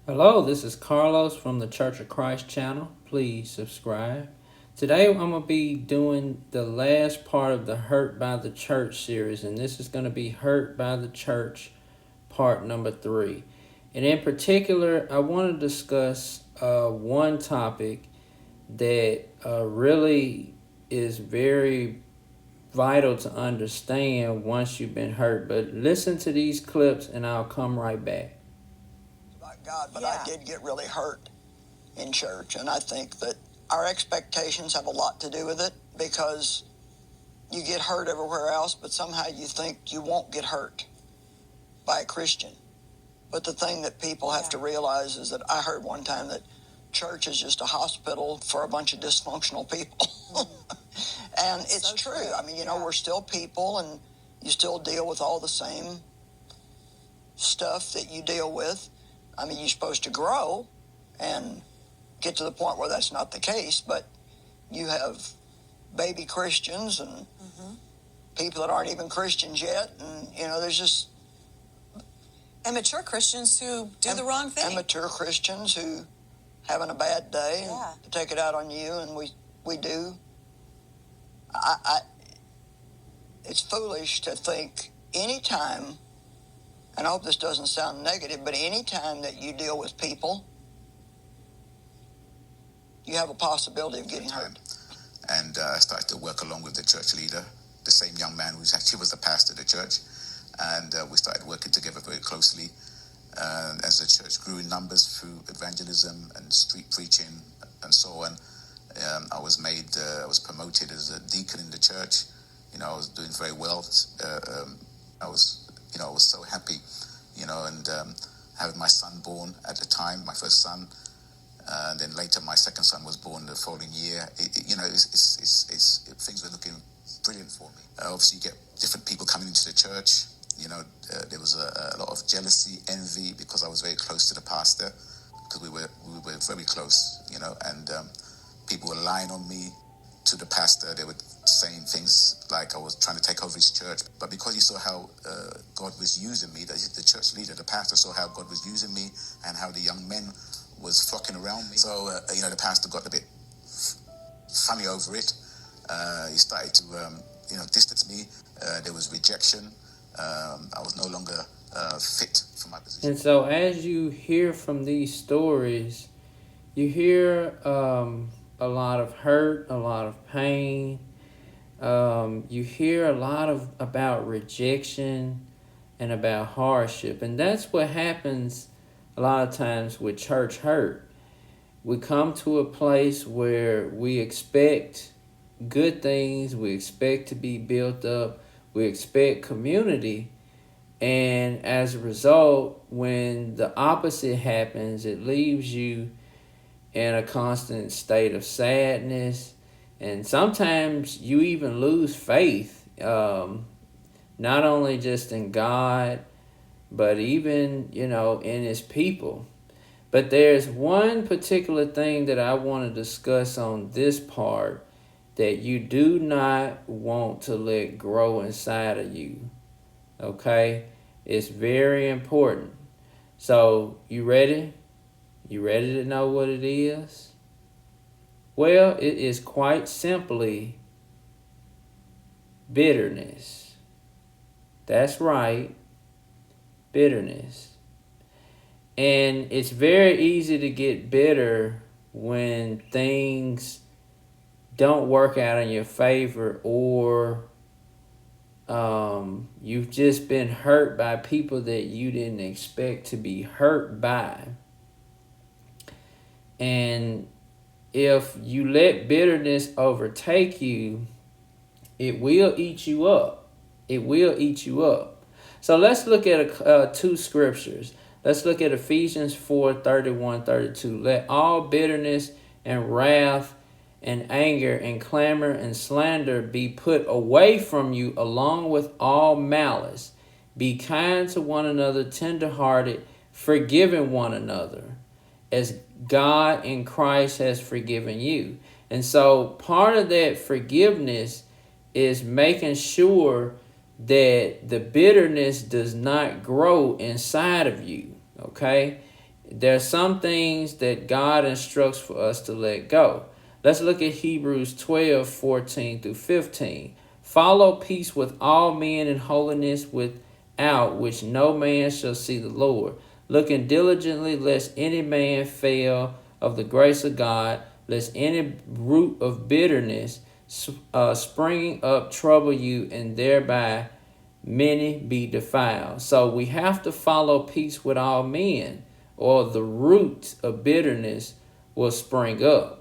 Hello, this is Carlos from the Church of Christ channel. Please subscribe. Today I'm going to be doing the last part of the Hurt by the Church series, and this is going to be Hurt by the Church part number 3. And in particular, I want to discuss one topic that really is very vital to understand once you've been hurt. But listen to these clips and I'll come right back. About God, but I did get really hurt in church, and I think that our expectations have a lot to do with it, because you get hurt everywhere else, but somehow you think you won't get hurt by a Christian. But the thing that people have to realize is that I heard one time that church is just a hospital for a bunch of dysfunctional people. And it's so true. I mean, we're still people, and you still deal with all the same stuff that you deal with. I mean, you're supposed to grow and get to the point where that's not the case, but you have baby Christians and people that aren't even Christians yet, and, there's just... And mature Christians who do the wrong thing. And mature Christians who having a bad day and take it out on you, and we do. It's foolish to think anytime, and I hope this doesn't sound negative, but any time that you deal with people, you have a possibility of getting hurt. And I started to work along with the church leader, the same young man who actually was the pastor of the church. And we started working together very closely. As the church grew in numbers through evangelism and street preaching and so on, I was promoted as a deacon in the church. I was doing very well. I was so happy, and having my son born at the time, my first son. And then later, my second son was born the following year. Things were looking brilliant for me. Obviously, you get different people coming into the church. There was a lot of jealousy, envy, because I was very close to the pastor, because we were very close, and people were lying on me to the pastor. They were saying things like I was trying to take over his church. But because he saw how God was using me, the church leader, the pastor, saw how God was using me and how the young men was flocking around me. So, the pastor got a bit funny over it. He started to, distance me. There was rejection. I was no longer fit for my position. And so as you hear from these stories, you hear a lot of hurt, a lot of pain. You hear a lot about rejection and about hardship. And that's what happens a lot of times with church hurt. We come to a place where we expect good things, we expect to be built up, we expect community, and as a result, when the opposite happens, it leaves you in a constant state of sadness, and sometimes you even lose faith, not only just in God, but even, in his people. But there's one particular thing that I want to discuss on this part that you do not want to let grow inside of you. Okay? It's very important. So, you ready? You ready to know what it is? Well, it is quite simply bitterness. That's right. Bitterness. And it's very easy to get bitter when things don't work out in your favor, or you've just been hurt by people that you didn't expect to be hurt by. And if you let bitterness overtake you, it will eat you up. It will eat you up. So let's look at two scriptures. Let's look at Ephesians 4:31-32. Let all bitterness and wrath and anger and clamor and slander be put away from you, along with all malice. Be kind to one another, tenderhearted, forgiving one another, as God in Christ has forgiven you. And so part of that forgiveness is making sure that the bitterness does not grow inside of you. Okay? There are some things that God instructs for us to let go. Let's look at Hebrews 12:14-15. Follow peace with all men and holiness, without which no man shall see the Lord. Looking diligently lest any man fail of the grace of God, lest any root of bitterness springing up trouble you, and thereby many be defiled. So we have to follow peace with all men, or the root of bitterness will spring up.